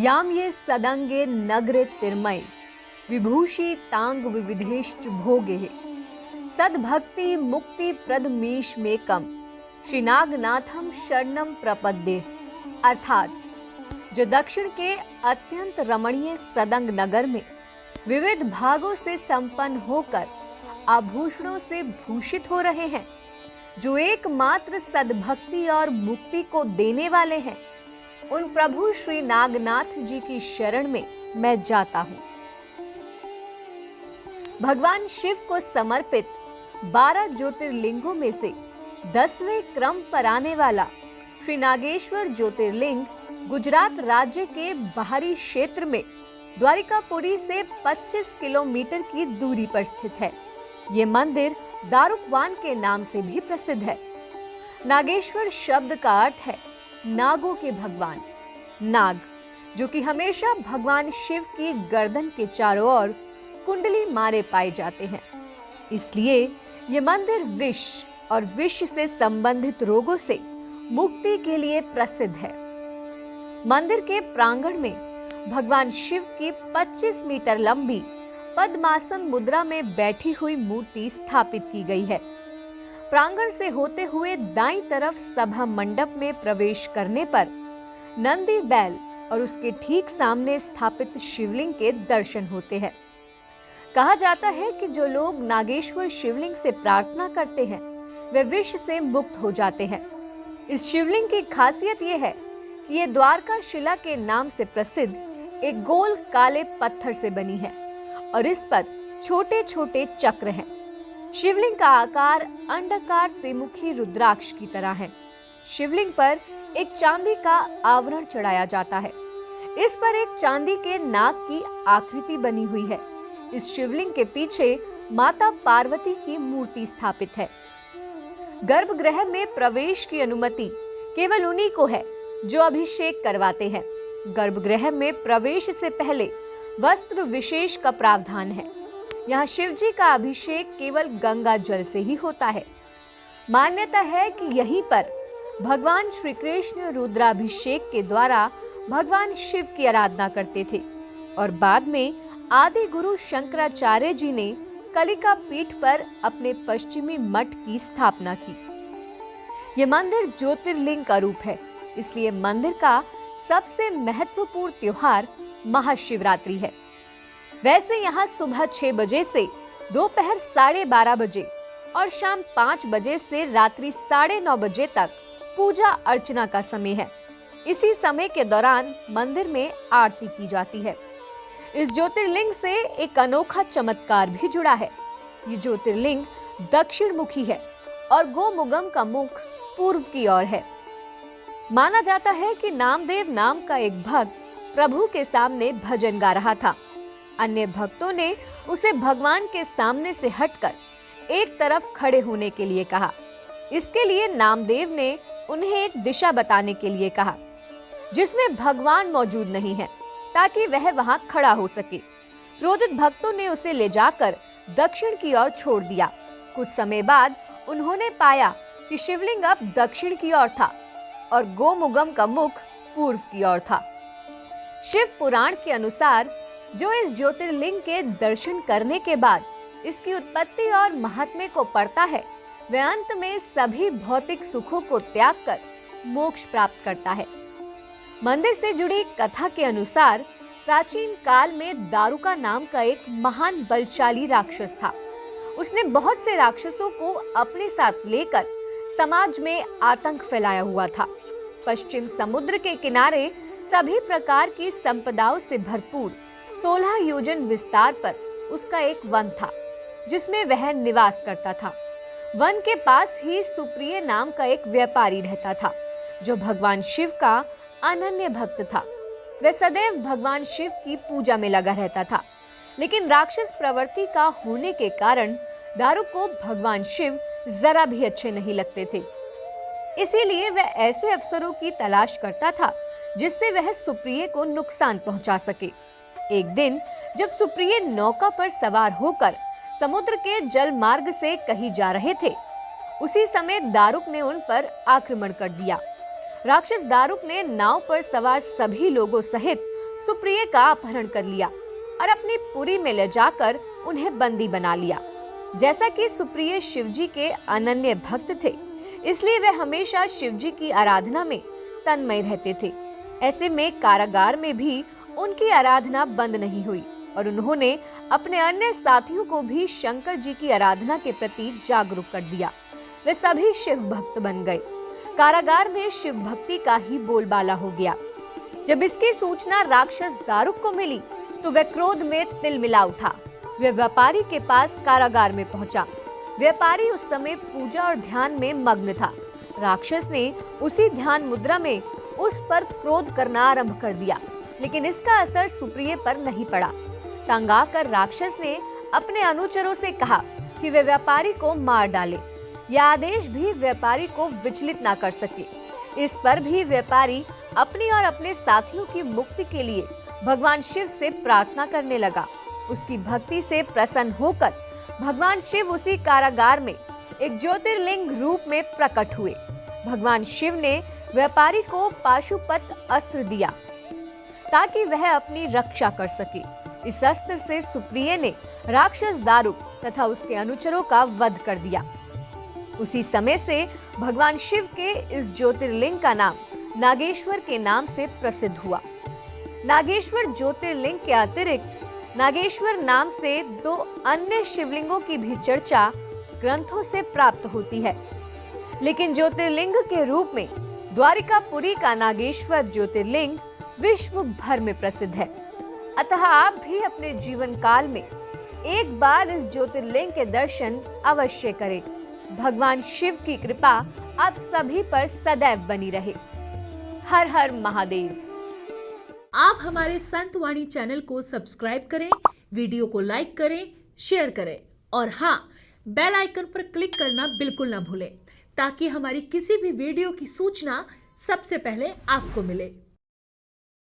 याम ये सदंगे नग्रे तिरमय विभूषी तांग विविधेश्च भोगे सद्भक्ति मुक्ति प्रदमीश मेकम श्रीनागनाथम शरणम प्रपद्ये। अर्थात जो दक्षिण के अत्यंत रमणीय सदंग नगर में विविध भागों से संपन्न होकर आभूषणों से भूषित हो रहे हैं, जो एकमात्र सद्भक्ति और मुक्ति को देने वाले हैं, उन प्रभु श्री नागनाथ जी की शरण में मैं जाता हूं। भगवान शिव को समर्पित 12 ज्योतिर्लिंगों में से 10वें क्रम पर आने वाला श्री नागेश्वर ज्योतिर्लिंग गुजरात राज्य के बाहरी क्षेत्र में द्वारिकापुरी से 25 किलोमीटर की दूरी पर स्थित है। ये मंदिर दारुकवान के नाम से भी प्रसिद्ध है। नागेश्वर शब्द का अर्थ है नागों के भगवान। नाग जो कि हमेशा भगवान शिव की गर्दन के चारों ओर कुंडली मारे पाए जाते हैं, इसलिए ये मंदिर विष और विष से संबंधित रोगों से मुक्ति के लिए प्रसिद्ध है। मंदिर के प्रांगण में भगवान शिव की 25 मीटर लंबी पद्मासन मुद्रा में बैठी हुई मूर्ति स्थापित की गई है। प्रांगण से होते हुए दाईं तरफ सभा मंडप में प्रवेश करने पर नंदी बैल और उसके ठीक सामने स्थापित शिवलिंग के दर्शन होते हैं। कहा जाता है कि जो लोग नागेश्वर शिवलिंग से प्रार्थना करते हैं वे विष से मुक्त हो जाते हैं। इस शिवलिंग की खासियत यह है कि ये द्वारका शिला के नाम से प्रसिद्ध एक गोल काले पत्थर से बनी है और इस पर छोटे छोटे चक्र हैं। शिवलिंग का आकार अंडाकार त्रिमुखी रुद्राक्ष की तरह है। शिवलिंग पर एक चांदी का आवरण चढ़ाया जाता है। इस पर एक चांदी के नाग की आकृति बनी हुई है। इस शिवलिंग के पीछे माता पार्वती की मूर्ति स्थापित है। गर्भगृह में प्रवेश की अनुमति केवल उन्हीं को है जो अभिषेक करवाते हैं। गर्भगृह में प्रवेश से पहले वस्त्र विशेष का प्रावधान है। यहाँ शिवजी का अभिषेक केवल गंगा जल से ही होता है। मान्यता है कि यहीं पर भगवान श्री कृष्ण रुद्राभिषेक के द्वारा भगवान शिव की आराधना करते थे और बाद में आदि गुरु शंकराचार्य जी ने कलिका पीठ पर अपने पश्चिमी मठ की स्थापना की। ये मंदिर ज्योतिर्लिंग का रूप है, इसलिए मंदिर का सबसे महत्वपूर्ण त्योहार महाशिवरात्रि है। वैसे यहाँ सुबह 6 बजे से दोपहर 12:30 बजे और शाम 5 बजे से रात्रि 9:30 बजे तक पूजा अर्चना का समय है। इसी समय के दौरान मंदिर में आरती की जाती है। इस ज्योतिर्लिंग से एक अनोखा चमत्कार भी जुड़ा है। ये ज्योतिर्लिंग दक्षिण मुखी है और गोमुगम का मुख पूर्व की ओर है। माना जाता है कि नामदेव नाम का एक भक्त प्रभु के सामने भजन गा रहा था। अन्य भक्तों ने उसे भगवान के सामने से हटकर एक तरफ खड़े होने के लिए कहा। इसके लिए नामदेव ने उन्हें एक दिशा बताने के लिए कहा जिसमें भगवान मौजूद नहीं है, ताकि वह वहां खड़ा हो सके। क्रोधित भक्तों ने उसे ले जाकर दक्षिण की ओर छोड़ दिया। कुछ समय बाद उन्होंने पाया कि शिवलिंग अब दक्षिण की ओर था और गोमुगम का मुख पूर्व की ओर था। शिव पुराण के अनुसार जो इस ज्योतिर्लिंग के दर्शन करने के बाद इसकी उत्पत्ति और महात्म्य को पढ़ता है, वह अंत में सभी भौतिक सुखों को त्याग कर मोक्ष प्राप्त करता है। मंदिर से जुड़ी कथा के अनुसार प्राचीन काल में दारुका नाम का एक महान बलशाली राक्षस था। उसने बहुत से राक्षसों को अपने साथ लेकर समाज में आतंक फैलाया हुआ था। पश्चिम समुद्र के किनारे सभी प्रकार की संपदाओं से भरपूर 16 योजन विस्तार पर उसका एक वन था जिसमें वह निवास करता था। वन के पास ही सुप्रिय नाम का एक व्यापारी रहता था जो भगवान शिव का अनन्य भक्त था। वह सदैव भगवान शिव की पूजा में लगा रहता था, लेकिन राक्षस प्रवृत्ति का होने के कारण दारुक को भगवान शिव जरा भी अच्छे नहीं लगते थे। इसीलिए वह ऐसे अवसरों की तलाश करता था जिससे वह सुप्रिय को नुकसान पहुंचा सके। एक दिन जब सुप्रिय नौका पर सवार होकर समुद्र के जल मार्ग से कहीं जा रहे थे, उसी समय दारुक ने उन पर आक्रमण कर दिया। राक्षस दारुक ने नाव पर सवार सभी लोगों सहित सुप्रिय का अपहरण कर लिया और अपनी पुरी में ले जाकर उन्हें बंदी बना लिया। जैसा कि सुप्रिय शिवजी के अनन्य भक्त थे, इसलिए वे हमेशा शिवजी की आराधना में तन्मय रहते थे। ऐसे में कारागार में भी उनकी आराधना बंद नहीं हुई और उन्होंने अपने अन्य साथियों को भी शंकर जी की आराधना के प्रति जागरूक कर दिया। वे सभी शिव भक्त बन गए। कारागार में शिव भक्ति का ही बोलबाला हो गया। जब इसकी सूचना राक्षस दारुक को मिली तो वह क्रोध में तिलमिला उठा। वह व्यापारी के पास कारागार में पहुंचा। व्यापारी उस समय पूजा और ध्यान में मग्न था। राक्षस ने उसी ध्यान मुद्रा में उस पर क्रोध करना आरंभ कर दिया, लेकिन इसका असर सुप्रिय पर नहीं पड़ा। तंग आकर राक्षस ने अपने अनुचरों से कहा कि वे व्यापारी को मार डाले। यह आदेश भी व्यापारी को विचलित ना कर सके। इस पर भी व्यापारी अपनी और अपने साथियों की मुक्ति के लिए भगवान शिव से प्रार्थना करने लगा। उसकी भक्ति से प्रसन्न होकर भगवान शिव उसी कारागार में एक ज्योतिर्लिंग रूप में प्रकट हुए। भगवान शिव ने व्यापारी को पाशुपत अस्त्र दिया ताकि वह अपनी रक्षा कर सके। इस अस्त्र से सुप्रिय ने राक्षस दारुक तथा उसके अनुचरों का वध कर दिया। उसी समय से भगवान शिव के इस ज्योतिर्लिंग का नाम नागेश्वर के नाम से प्रसिद्ध हुआ। नागेश्वर ज्योतिर्लिंग के अतिरिक्त नागेश्वर नाम से 2 अन्य शिवलिंगों की भी चर्चा ग्रंथों से प्राप्त होती है, लेकिन ज्योतिर्लिंग के रूप में द्वारिकापुरी का नागेश्वर ज्योतिर्लिंग विश्व भर में प्रसिद्ध है। अतः आप भी अपने जीवन काल में एक बार इस ज्योतिर्लिंग के दर्शन अवश्य करें। भगवान शिव की कृपा आप सभी पर सदैव बनी रहे। हर हर महादेव। आप हमारे संत वाणी चैनल को सब्सक्राइब करें, वीडियो को लाइक करें, शेयर करें और हाँ, बेल आइकन पर क्लिक करना बिल्कुल ना भूलें ताकि हमारी किसी भी वीडियो की सूचना सबसे पहले आपको मिले।